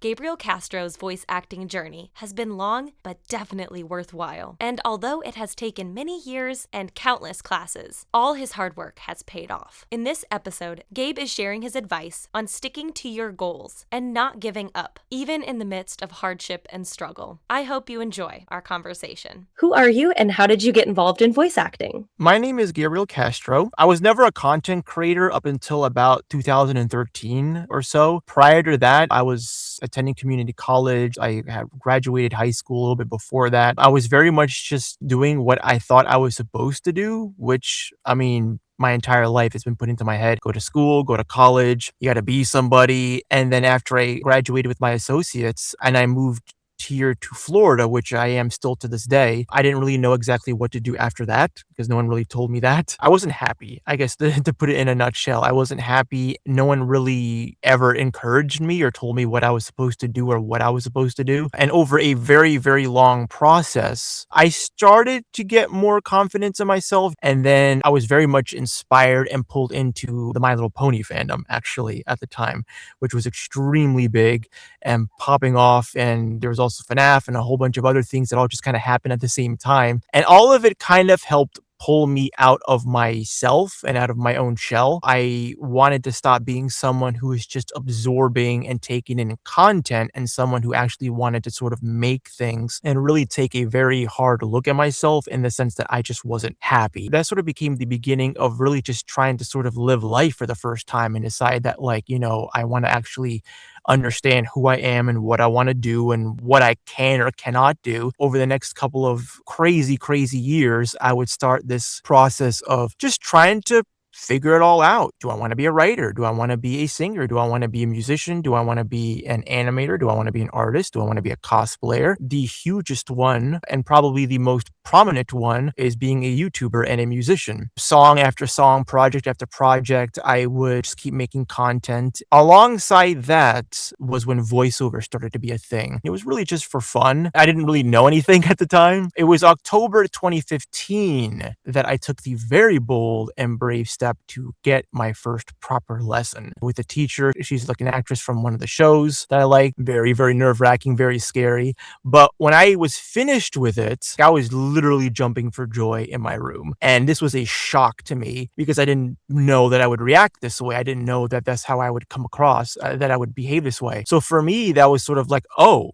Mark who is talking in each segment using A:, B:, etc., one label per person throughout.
A: Gabriel Castro's voice acting journey has been long but definitely worthwhile. And although it has taken many years and countless classes, all his hard work has paid off. In this episode, Gabe is sharing his advice on sticking to your goals and not giving up, even in the midst of hardship and struggle. I hope you enjoy our conversation.
B: Who are you and how did you get involved in voice acting?
C: My name is Gabriel Castro. I was never a content creator up until about 2013 or so. Prior to that, I was attending community college. I had graduated high school a little bit before that. I was very much just doing what I thought I was supposed to do, which, my entire life has been put into my head. Go to school, go to college, you got to be somebody. And then after I graduated with my associates and I moved here to Florida, which I am still to this day, I didn't really know exactly what to do after that because no one really told me that. I wasn't happy, I guess, to put it in a nutshell. I wasn't happy. No one really ever encouraged me or told me what I was supposed to do or what I was supposed to do. And over a very, very long process, I started to get more confidence in myself. And then I was very much inspired and pulled into the My Little Pony fandom, actually, at the time, which was extremely big and popping off. And there was also FNAF and a whole bunch of other things that all just kind of happened at the same time. And all of it kind of helped pull me out of myself and out of my own shell. I wanted to stop being someone who is just absorbing and taking in content and someone who actually wanted to sort of make things and really take a very hard look at myself in the sense that I just wasn't happy. That sort of became the beginning of really just trying to sort of live life for the first time and decide that, I want to actually understand who I am and what I want to do and what I can or cannot do. Over the next couple of crazy, crazy years, I would start this process of just trying to figure it all out. Do I want to be a writer? Do I want to be a singer? Do I want to be a musician? Do I want to be an animator? Do I want to be an artist? Do I want to be a cosplayer? The hugest one, and probably the most prominent one, is being a YouTuber and a musician. Song after song, project after project, I would just keep making content. Alongside that was when voiceover started to be a thing. It was really just for fun. I didn't really know anything at the time. It was October 2015 that I took the very bold and brave step to get my first proper lesson with a teacher. She's like an actress from one of the shows that I like. Very, very nerve-wracking, very scary. But when I was finished with it, I was literally jumping for joy in my room. And this was a shock to me because I didn't know that I would react this way. I didn't know that that's how I would come across, that I would behave this way. So for me, that was sort of like, oh,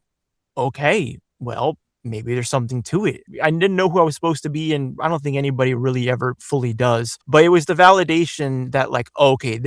C: okay, well, maybe there's something to it. I didn't know who I was supposed to be, and I don't think anybody really ever fully does. But it was the validation that, okay,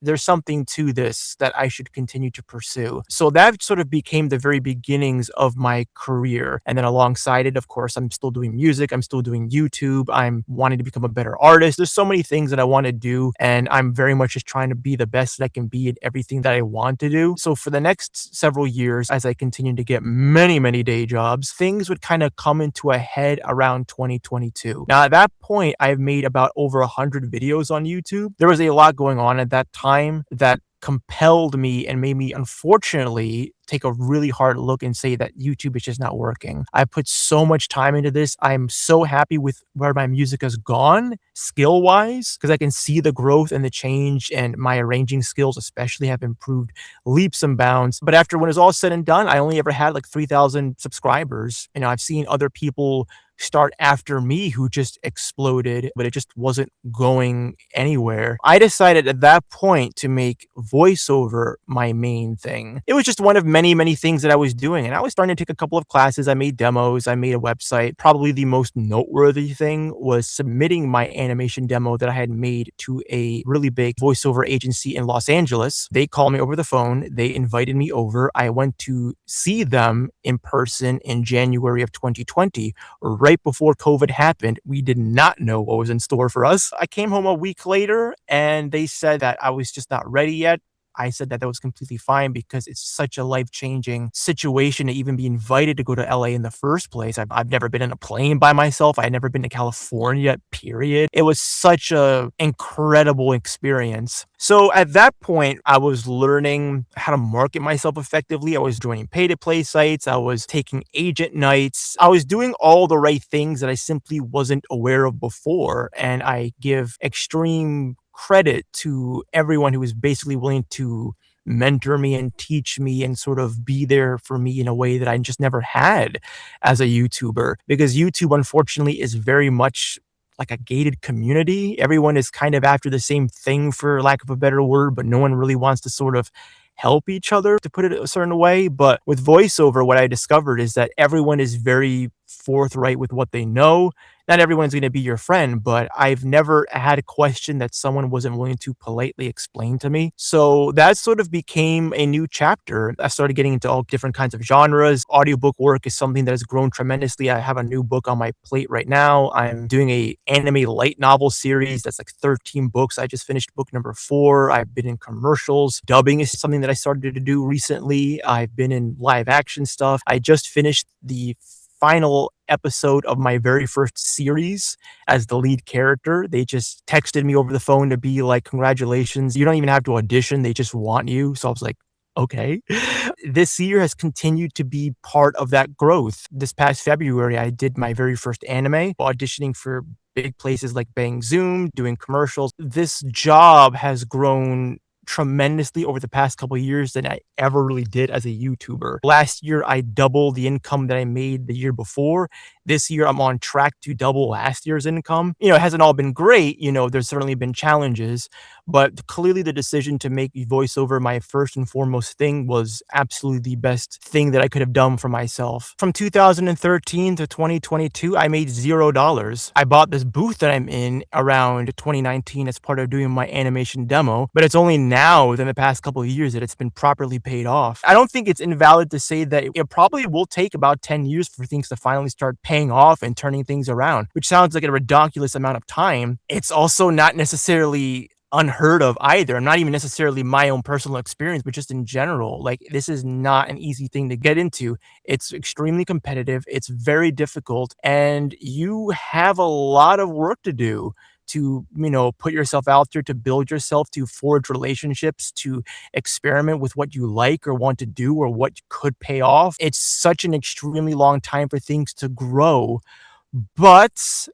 C: there's something to this that I should continue to pursue. So that sort of became the very beginnings of my career. And then alongside it, of course, I'm still doing music. I'm still doing YouTube. I'm wanting to become a better artist. There's so many things that I want to do. And I'm very much just trying to be the best that I can be in everything that I want to do. So for the next several years, as I continued to get many, many day jobs, things would kind of come into a head around 2022. Now, at that point, I've made about over 100 videos on YouTube. There was a lot going on at that time that compelled me and made me, unfortunately, take a really hard look and say that YouTube is just not working. I put so much time into this. I'm so happy with where my music has gone skill wise because I can see the growth and the change, and my arranging skills especially have improved leaps and bounds. But after when it's all said and done, I only ever had like 3,000 subscribers. I've seen other people start after me who just exploded, but it just wasn't going anywhere. I decided at that point to make voiceover my main thing. It was just one of many, many things that I was doing. And I was starting to take a couple of classes. I made demos. I made a website. Probably the most noteworthy thing was submitting my animation demo that I had made to a really big voiceover agency in Los Angeles. They called me over the phone. They invited me over. I went to see them in person in January of 2020, right before COVID happened. We did not know what was in store for us. I came home a week later and they said that I was just not ready yet. I said that was completely fine because it's such a life-changing situation to even be invited to go to LA in the first place. I've never been in a plane by myself. I had never been to California, period. It was such a incredible experience. So at that point, I was learning how to market myself effectively. I was joining pay-to-play sites. I was taking agent nights. I was doing all the right things that I simply wasn't aware of before. And I give extreme credit to everyone who was basically willing to mentor me and teach me and sort of be there for me in a way that I just never had as a YouTuber. Because YouTube, unfortunately, is very much like a gated community. Everyone is kind of after the same thing, for lack of a better word, but no one really wants to sort of help each other, to put it a certain way. But with voiceover, what I discovered is that everyone is very forthright with what they know. Not everyone's going to be your friend, but I've never had a question that someone wasn't willing to politely explain to me. So that sort of became a new chapter. I started getting into all different kinds of genres. Audiobook work is something that has grown tremendously. I have a new book on my plate right now. I'm doing a anime light novel series that's like 13 books. I just finished book number 4. I've been in commercials. Dubbing is something that I started to do recently. I've been in live action stuff. I just finished the final episode of my very first series as the lead character. They just texted me over the phone to be like, congratulations. You don't even have to audition. They just want you. So I was like, okay. This year has continued to be part of that growth. This past February, I did my very first anime, auditioning for big places like Bang Zoom, doing commercials. This job has grown tremendously over the past couple of years than I ever really did as a YouTuber. Last year, I doubled the income that I made the year before. This year, I'm on track to double last year's income. It hasn't all been great. There's certainly been challenges, but clearly the decision to make voiceover my first and foremost thing was absolutely the best thing that I could have done for myself. From 2013 to 2022, I made $0. I bought this booth that I'm in around 2019 as part of doing my animation demo, but it's only now within the past couple of years that it's been properly paid off. I don't think it's invalid to say that it probably will take about 10 years for things to finally start paying off and turning things around, which sounds like a ridiculous amount of time. It's also not necessarily unheard of either. Not even necessarily my own personal experience, but just in general. Like, this is not an easy thing to get into. It's extremely competitive. It's very difficult, and you have a lot of work to do to, put yourself out there, to build yourself, to forge relationships, to experiment with what you like or want to do or what could pay off. It's such an extremely long time for things to grow, but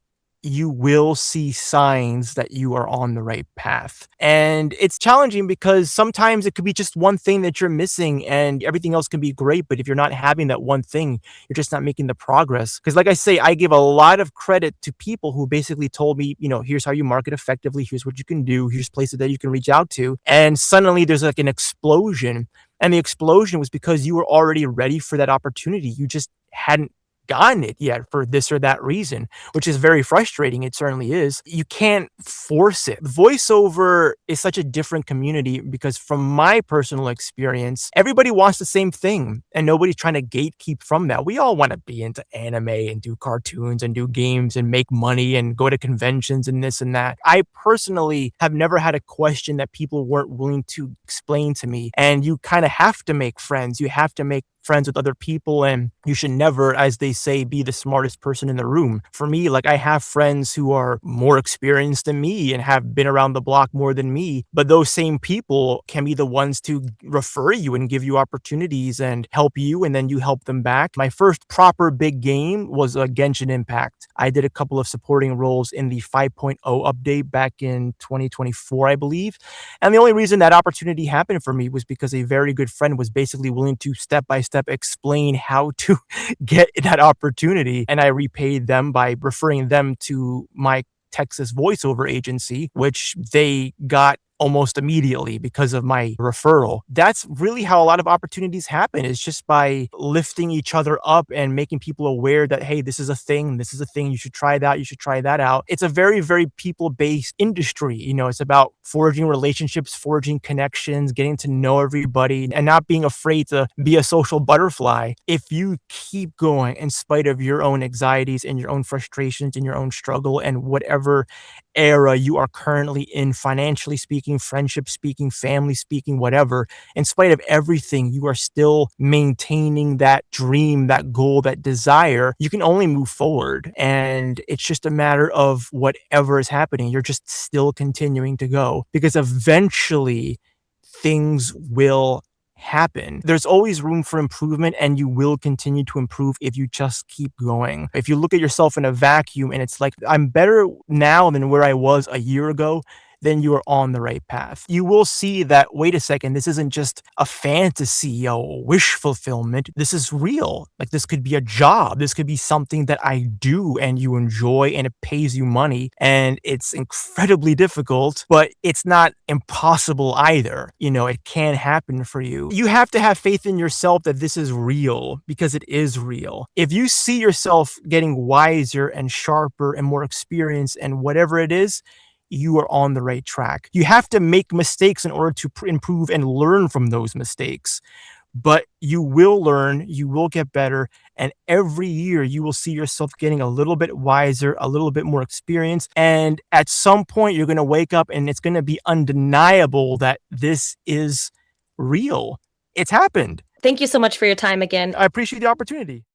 C: you will see signs that you are on the right path. And it's challenging because sometimes it could be just one thing that you're missing and everything else can be great. But if you're not having that one thing, you're just not making the progress. Because like I say, I give a lot of credit to people who basically told me, here's how you market effectively. Here's what you can do. Here's places that you can reach out to. And suddenly there's like an explosion. And the explosion was because you were already ready for that opportunity. You just hadn't gotten it yet for this or that reason, which is very frustrating. It certainly is. You can't force it. Voiceover is such a different community because from my personal experience, everybody wants the same thing and nobody's trying to gatekeep from that. We all want to be into anime and do cartoons and do games and make money and go to conventions and this and that. I personally have never had a question that people weren't willing to explain to me. And you kind of have to make friends. You have to make friends with other people, and you should never, as they say, be the smartest person in the room. For me, like, I have friends who are more experienced than me and have been around the block more than me, but those same people can be the ones to refer you and give you opportunities and help you, and then you help them back. My first proper big game was a Genshin Impact. I did a couple of supporting roles in the 5.0 update back in 2024, I believe. And the only reason that opportunity happened for me was because a very good friend was basically willing to step by step explain how to get that opportunity. And I repaid them by referring them to my Texas voiceover agency, which they got almost immediately because of my referral. That's really how a lot of opportunities happen. It's just by lifting each other up and making people aware that, hey, this is a thing. This is a thing. You should try that. You should try that out. It's a very, very people-based industry. It's about forging relationships, forging connections, getting to know everybody, and not being afraid to be a social butterfly. If you keep going in spite of your own anxieties and your own frustrations and your own struggle and whatever era you are currently in, financially speaking, friendship speaking, family speaking, whatever, in spite of everything, you are still maintaining that dream, that goal, that desire. You can only move forward. And it's just a matter of whatever is happening. You're just still continuing to go because eventually things will happen. There's always room for improvement, and you will continue to improve if you just keep going. If you look at yourself in a vacuum and it's like, I'm better now than where I was a year ago, then you are on the right path. You will see that, wait a second, this isn't just a fantasy or wish fulfillment. This is real. Like, this could be a job. This could be something that I do and you enjoy and it pays you money. And it's incredibly difficult, but it's not impossible either. It can happen for you. You have to have faith in yourself that this is real, because it is real. If you see yourself getting wiser and sharper and more experienced and whatever it is, you are on the right track. You have to make mistakes in order to improve and learn from those mistakes. But you will learn, you will get better, and every year you will see yourself getting a little bit wiser, a little bit more experienced. And at some point, you're going to wake up and it's going to be undeniable that this is real. It's happened.
B: Thank you so much for your time again.
C: I appreciate the opportunity.